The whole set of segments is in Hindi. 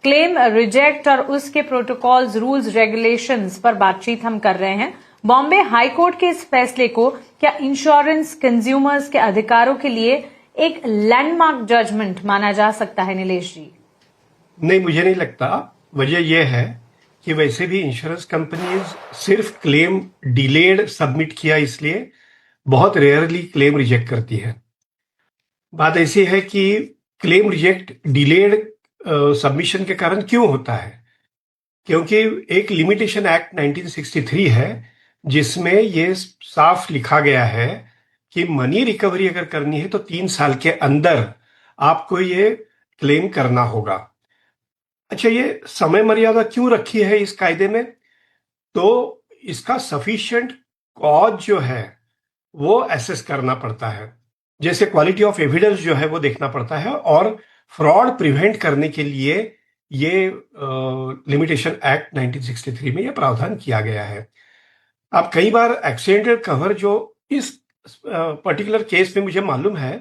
क्लेम रिजेक्ट और उसके प्रोटोकॉल्स, रूल्स, रेगुलेशंस पर बातचीत हम कर रहे हैं। बॉम्बे हाई कोर्ट के इस फैसले को क्या इंश्योरेंस कंज्यूमर्स के अधिकारों के लिए एक लैंडमार्क जजमेंट माना जा सकता है, नीलेश जी? नहीं, मुझे नहीं लगता। वजह यह है कि वैसे भी इंश्योरेंस कंपनीज सिर्फ क्लेम डिलेड सबमिट किया इसलिए बहुत रेयरली क्लेम रिजेक्ट करती है। बात ऐसी है कि क्लेम रिजेक्ट डिलेड सबमिशन के कारण क्यों होता है? क्योंकि एक लिमिटेशन एक्ट 1963 है जिसमें ये साफ लिखा गया है कि मनी रिकवरी अगर करनी है तो 3 साल के अंदर आपको ये क्लेम करना होगा। अच्छा, ये समय मर्यादा क्यों रखी है इस कायदे में? तो इसका सफिशिएंट कॉज जो है वो एसेस करना पड़ता है। जैसे क्वालिटी ऑफ एविडेंस जो है वो देखना पड़ता है, और फ्रॉड प्रिवेंट करने के लिए ये लिमिटेशन एक्ट 1963 में ये प्रावधान किया गया है। अब कई बार एक्सीडेंटल कवर जो इस पर्टिकुलर केस में मुझे मालूम है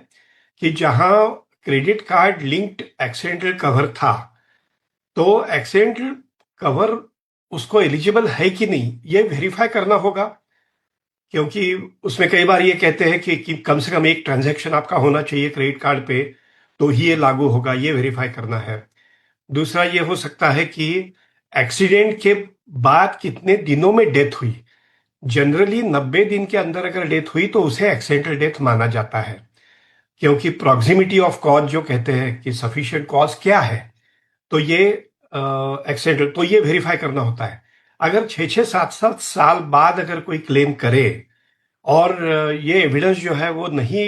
कि जहां credit card linked accidental cover था, तो एक्सीडेंटल कवर उसको एलिजिबल है कि नहीं ये वेरीफाई करना होगा, क्योंकि उसमें कई बार ये कहते हैं कि कम से कम एक ट्रांजैक्शन आपका होना चाहिए क्रेडिट कार्ड पे, तो ही ये लागू होगा, ये वेरीफाई करना है। दूसरा ये हो सकता है कि एक्सीडेंट के बाद कितने दिनों में डेथ हुई। जनरली 90 दिन के अंदर अगर डेथ हुई तो उसे एक्सीडेंटल डेथ माना जाता है, क्योंकि प्रॉक्सिमिटी ऑफ कॉज जो कहते हैं कि सफिशिएंट कॉज क्या है, तो ये एक्सीडेंटल, तो ये वेरीफाई करना होता है। अगर 6-7 साल बाद अगर कोई क्लेम करे और ये एविडेंस जो है वो नहीं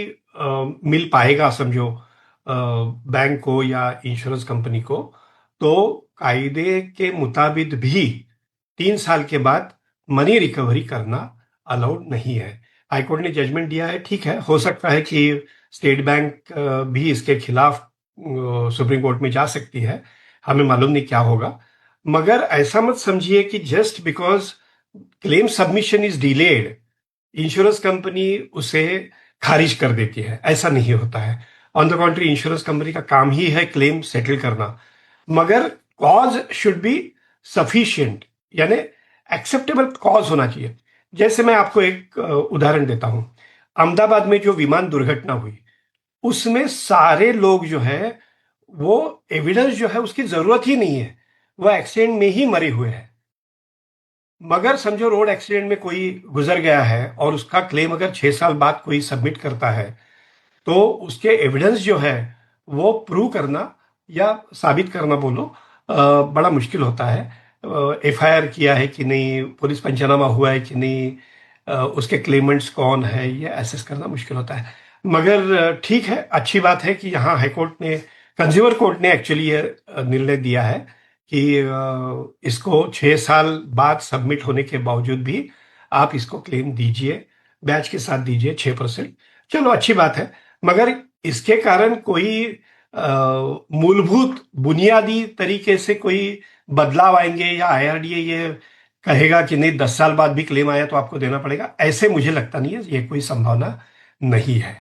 मिल पाएगा, समझो बैंक को या इंश्योरेंस कंपनी को, तो कायदे के मुताबिक भी 3 साल के बाद मनी रिकवरी करना अलाउड नहीं है। हाईकोर्ट ने जजमेंट दिया है, ठीक है, हो सकता है कि स्टेट बैंक भी इसके खिलाफ सुप्रीम कोर्ट में जा सकती है, हमें मालूम नहीं क्या होगा। मगर ऐसा मत समझिए कि just because claim submission is delayed insurance company उसे खारिज कर देती है, ऐसा नहीं होता है। ऑन द कॉन्ट्री, इंश्योरेंस कंपनी का काम ही है क्लेम सेटल करना, मगर कॉज शुड बी सफिशिएंट, यानी एक्सेप्टेबल कॉज होना चाहिए। जैसे मैं आपको एक उदाहरण देता हूं। अहमदाबाद में जो विमान दुर्घटना हुई उसमें सारे लोग जो है वो एविडेंस जो है उसकी जरूरत ही नहीं है, वो एक्सीडेंट में ही मरे हुए हैं। मगर समझो रोड एक्सीडेंट में कोई गुजर गया है और उसका क्लेम अगर 6 साल बाद कोई सबमिट करता है, तो उसके एविडेंस जो है वो प्रूव करना या साबित करना बोलो बड़ा मुश्किल होता है। एफआईआर किया है कि नहीं, पुलिस पंचनामा हुआ है कि नहीं, उसके क्लेमेंट्स कौन है, ये एसेस करना मुश्किल होता है। मगर ठीक है, अच्छी बात है कि यहाँ हाईकोर्ट ने, कंज्यूमर कोर्ट ने एक्चुअली ये निर्णय दिया है कि इसको 6 साल बाद सबमिट होने के बावजूद भी आप इसको क्लेम दीजिए, बैच के साथ दीजिए 6%। चलो, अच्छी बात है। मगर इसके कारण कोई मूलभूत बुनियादी तरीके से कोई बदलाव आएंगे या आईआरडीए ये कहेगा कि नहीं 10 साल बाद भी क्लेम आया तो आपको देना पड़ेगा, ऐसे मुझे लगता नहीं है, ये कोई संभावना नहीं है।